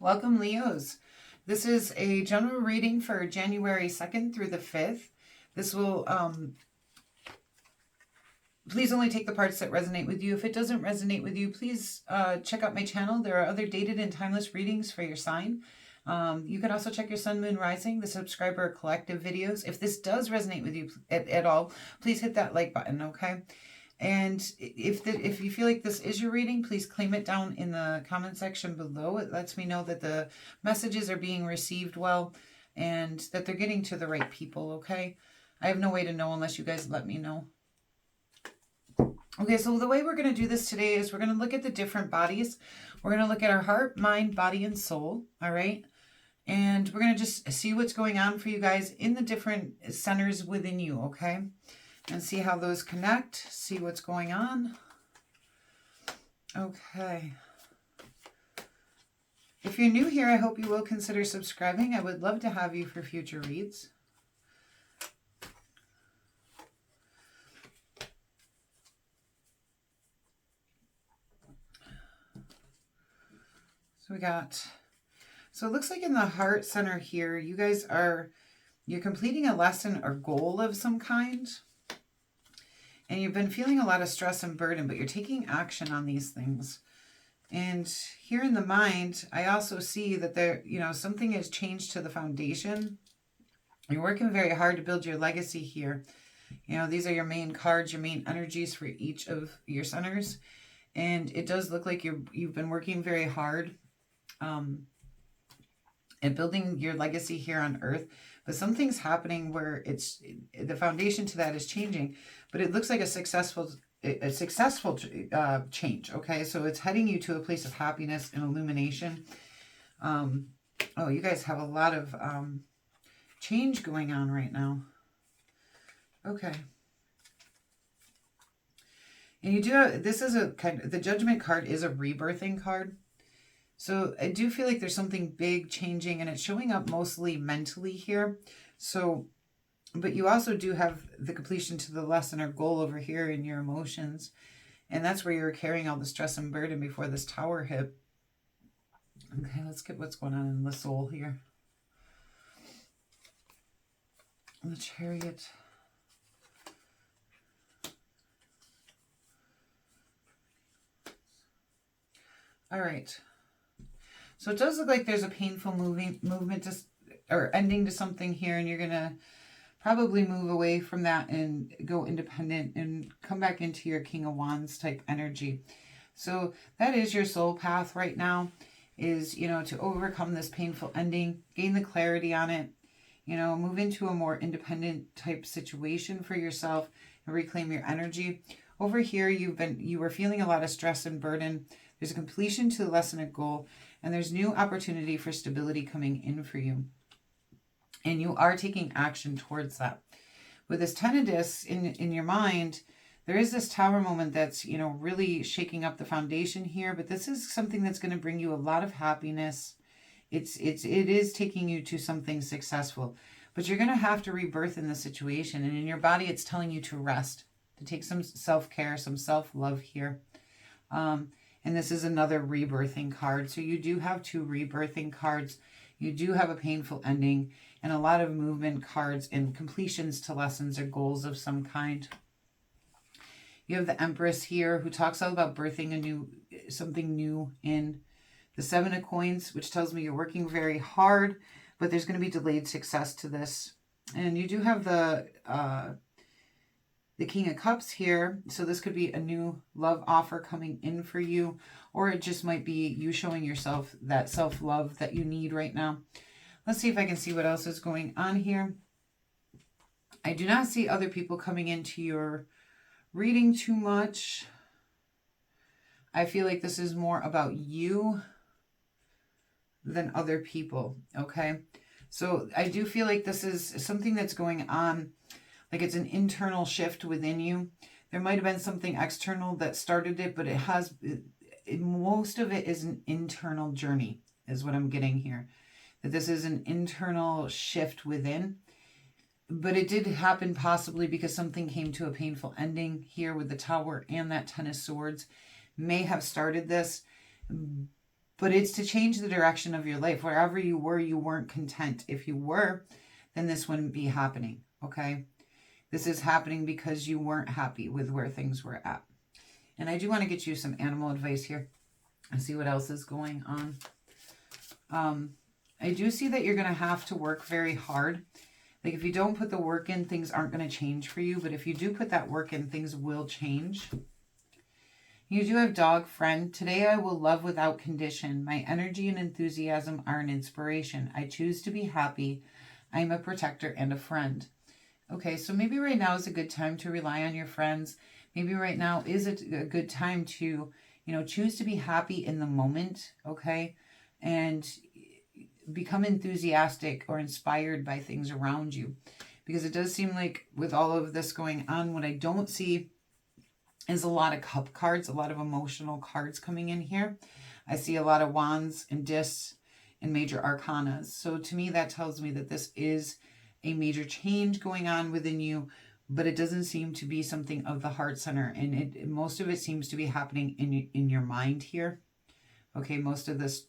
Welcome, Leos. This is a general reading for January 2nd through the 5th. This will, please only take the parts that resonate with you. If it doesn't resonate with you, please check out my channel. There are other dated and timeless readings for your sign. You can also check your sun, moon, rising, the subscriber collective videos. If this does resonate with you at all, please hit that like button, okay? And if you feel like this is your reading, please claim it down in the comment section below. It lets me know that the messages are being received well and that they're getting to the right people, okay? I have no way to know unless you guys let me know. Okay, so the way we're going to do this today is we're going to look at the different bodies. We're going to look at our heart, mind, body, and soul, all right? And we're going to just see what's going on for you guys in the different centers within you, okay? And see how those connect, see what's going on. Okay. If you're new here, I hope you will consider subscribing. I would love to have you for future reads. So it looks like in the heart center here, you guys you're completing a lesson or goal of some kind. And you've been feeling a lot of stress and burden, but you're taking action on these things. And here in the mind, I also see that something has changed to the foundation. You're working very hard to build your legacy here. These are your main cards, your main energies for each of your centers. And it does look like you've been working very hard at building your legacy here on Earth. But something's happening where the foundation to that is changing. But it looks like a successful change, okay? So it's heading you to a place of happiness and illumination. You guys have a lot of change going on right now. Okay. And you do have, this is the Judgment card is a rebirthing card. So I do feel like there's something big changing, and it's showing up mostly mentally here. So, but you also do have the completion to the lesson or goal over here in your emotions. And that's where you're carrying all the stress and burden before this tower hit. Okay, let's get what's going on in the soul here. The Chariot. All right. So it does look like there's a painful movement or ending to something here, and you're going to probably move away from that and go independent and come back into your King of Wands type energy. So that is your soul path right now, is, to overcome this painful ending, gain the clarity on it, move into a more independent type situation for yourself and reclaim your energy. Over here, you were feeling a lot of stress and burden. There's a completion to the lesson and goal, and there's new opportunity for stability coming in for you. And you are taking action towards that. With this Ten of Discs in your mind, there is this tower moment that's, really shaking up the foundation here. But this is something that's going to bring you a lot of happiness. It is taking you to something successful. But you're going to have to rebirth in the situation. And in your body, it's telling you to rest, to take some self-care, some self-love here. And this is another rebirthing card. So you do have two rebirthing cards. You do have a painful ending and a lot of movement cards and completions to lessons or goals of some kind. You have the Empress here who talks all about birthing something new in the Seven of Coins, which tells me you're working very hard, but there's going to be delayed success to this. And you do have the King of Cups here. So this could be a new love offer coming in for you, or it just might be you showing yourself that self-love that you need right now. Let's see if I can see what else is going on here. I do not see other people coming into your reading too much. I feel like this is more about you than other people, okay? So I do feel like this is something that's going on, like it's an internal shift within you. There might have been something external that started it, but most of it is an internal journey, is what I'm getting here. That this is an internal shift within. But it did happen possibly because something came to a painful ending here with the Tower and that Ten of Swords. May have started this, But it's to change the direction of your life. Wherever you weren't content. If you were, then this wouldn't be happening, okay? This is happening because you weren't happy with where things were at. And I do want to get you some animal advice here and see what else is going on. I do see that you're going to have to work very hard. Like if you don't put the work in, things aren't going to change for you. But if you do put that work in, things will change. You do have dog friend. Today I will love without condition. My energy and enthusiasm are an inspiration. I choose to be happy. I am a protector and a friend. Okay, so maybe right now is a good time to rely on your friends. Maybe right now is a good time to, choose to be happy in the moment, okay? And become enthusiastic or inspired by things around you. Because it does seem like with all of this going on, what I don't see is a lot of cup cards, a lot of emotional cards coming in here. I see a lot of wands and discs and major arcanas. So to me, that tells me that this is a major change going on within you, but it doesn't seem to be something of the heart center. And most of it seems to be happening in your mind here. Okay, most of this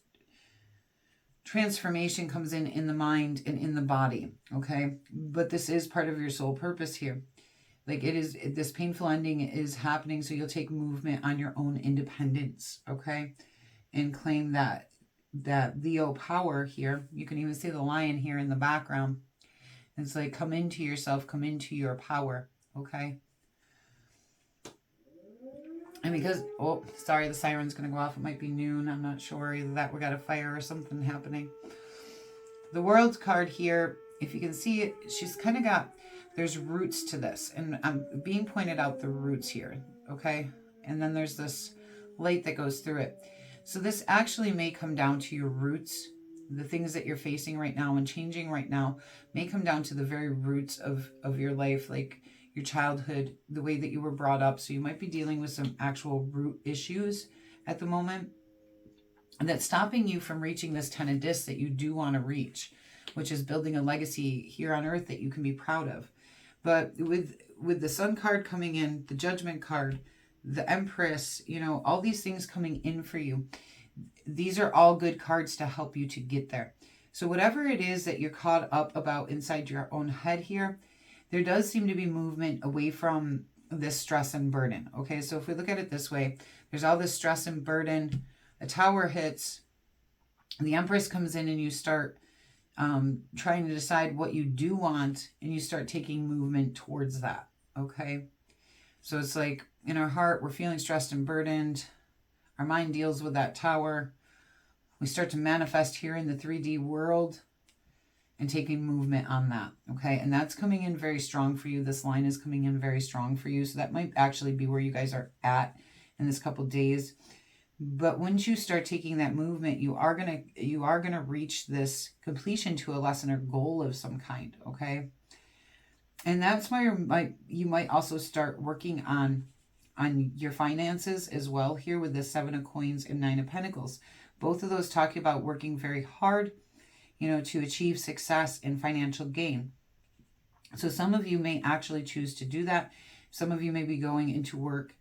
transformation comes in the mind and in the body. Okay, but this is part of your soul purpose here. Like this painful ending is happening so you'll take movement on your own independence, okay? And claim that Leo power here. You can even see the lion here in the background. It's like, come into yourself, come into your power, okay? And because, oh, sorry, the siren's going to go off. It might be noon. I'm not sure. Either that, we got a fire or something happening. The World card here, if you can see it, she's kind of got, there's roots to this. And I'm being pointed out the roots here, okay? And then there's this light that goes through it. So this actually may come down to your roots. The things that you're facing right now and changing right now may come down to the very roots of your life, like your childhood, the way that you were brought up. So you might be dealing with some actual root issues at the moment, and that's stopping you from reaching this 10 of discs that you do want to reach, which is building a legacy here on earth that you can be proud of. But with the Sun card coming in, the Judgment card, the Empress, all these things coming in for you, these are all good cards to help you to get there. So whatever it is that you're caught up about inside your own head here, there does seem to be movement away from this stress and burden. Okay, so if we look at it this way, there's all this stress and burden. A Tower hits, the Empress comes in, and you start trying to decide what you do want, and you start taking movement towards that. Okay, so it's like in our heart, we're feeling stressed and burdened. Our mind deals with that Tower. We start to manifest here in the 3D world and taking movement on that, okay? And that's coming in very strong for you. This line is coming in very strong for you. So that might actually be where you guys are at in this couple days. But once you start taking that movement, you are gonna reach this completion to a lesson or goal of some kind, okay? And that's why you might also start working on your finances as well here with the 7 of Coins and 9 of Pentacles. Both of those talk about working very hard, to achieve success and financial gain. So some of you may actually choose to do that. Some of you may be going into work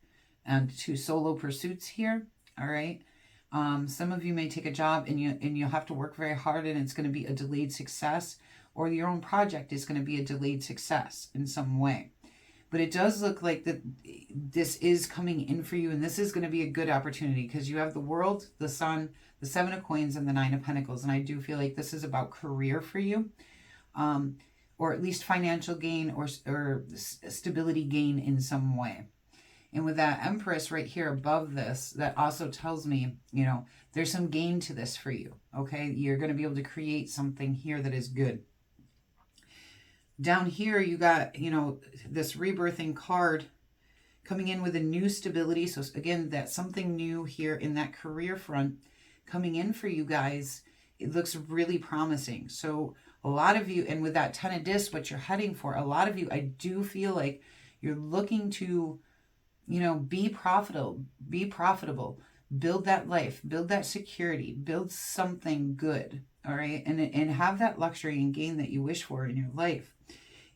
and to solo pursuits here, all right? Some of you may take a job and you'll have to work very hard, and it's going to be a delayed success, or your own project is going to be a delayed success in some way. But it does look like that this is coming in for you, and this is going to be a good opportunity because you have the World, the Sun, the 7 of Coins, and the 9 of Pentacles. And I do feel like this is about career for you, or at least financial gain or stability gain in some way. And with that Empress right here above this, that also tells me, there's some gain to this for you, okay? You're going to be able to create something here that is good. Down here, you got, this rebirthing card coming in with a new stability. So again, that's something new here in that career front coming in for you guys. It looks really promising. So a lot of you, and with that 10 of discs, what you're heading for, a lot of you, I do feel like you're looking to, be profitable, build that life, build that security, build something good. All right. And have that luxury and gain that you wish for in your life.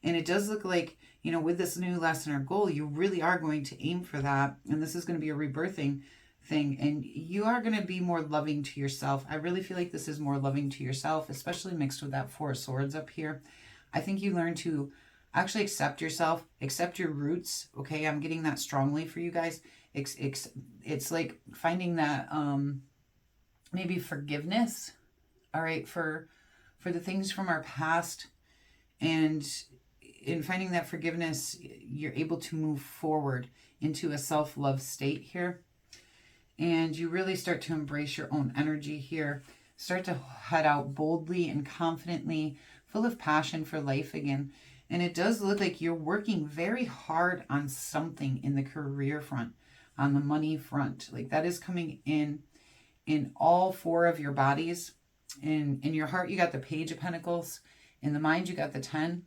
And it does look like, with this new lesson or goal, you really are going to aim for that. And this is going to be a rebirthing thing, and you are going to be more loving to yourself. I really feel like this is more loving to yourself, especially mixed with that Four of Swords up here. I think you learn to actually accept yourself, accept your roots. Okay, I'm getting that strongly for you guys. It's like finding that maybe forgiveness, all right, for the things from our past, and in finding that forgiveness, you're able to move forward into a self-love state here. And you really start to embrace your own energy here. Start to head out boldly and confidently, full of passion for life again. And it does look like you're working very hard on something in the career front, on the money front. Like that is coming in all four of your bodies. In your heart, you got the Page of Pentacles. In the mind, you got the 10.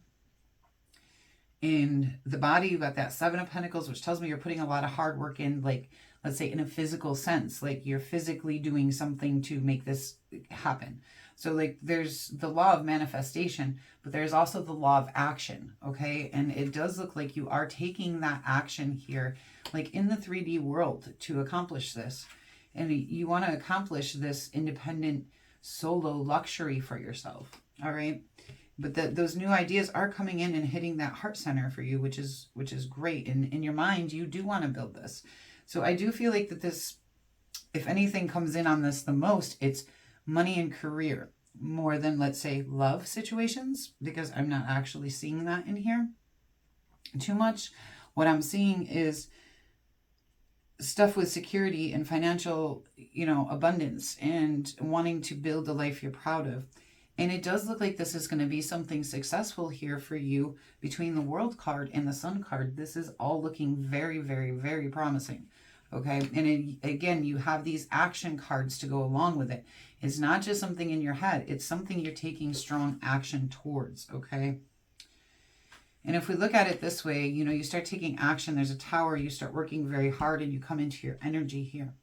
In the body, you got that 7 of Pentacles, which tells me you're putting a lot of hard work in, like, let's say in a physical sense, like you're physically doing something to make this happen. So like there's the law of manifestation, but there's also the law of action, okay? And it does look like you are taking that action here, like in the 3D world, to accomplish this. And you want to accomplish this independent solo luxury for yourself, all right? But those new ideas are coming in and hitting that heart center for you, which is great. And in your mind, you do want to build this. So I do feel like that this, if anything comes in on this the most, it's money and career more than, let's say, love situations, because I'm not actually seeing that in here too much. What I'm seeing is stuff with security and financial, abundance and wanting to build a life you're proud of. And it does look like this is going to be something successful here for you between the World card and the Sun card. This is all looking very, very, very promising. Okay. And again, you have these action cards to go along with it. It's not just something in your head. It's something you're taking strong action towards. Okay. And if we look at it this way, you start taking action. There's a Tower. You start working very hard and you come into your energy here.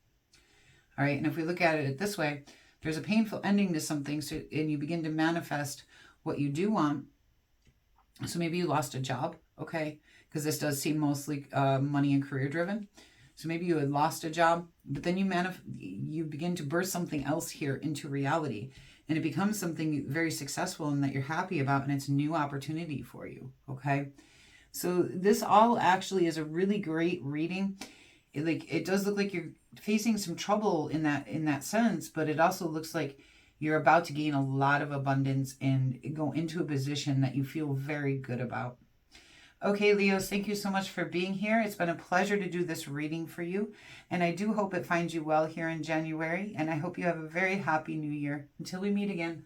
All right. And if we look at it this way, there's a painful ending to something, and you begin to manifest what you do want. So maybe you lost a job, okay? Because this does seem mostly money and career driven. So maybe you had lost a job, but then you begin to birth something else here into reality. And it becomes something very successful and that you're happy about, and it's a new opportunity for you, okay? So this all actually is a really great reading. It does look like you're facing some trouble in that sense, but it also looks like you're about to gain a lot of abundance and go into a position that you feel very good about. Okay, Leos, thank you so much for being here. It's been a pleasure to do this reading for you, and I do hope it finds you well here in January, and I hope you have a very happy new year. Until we meet again.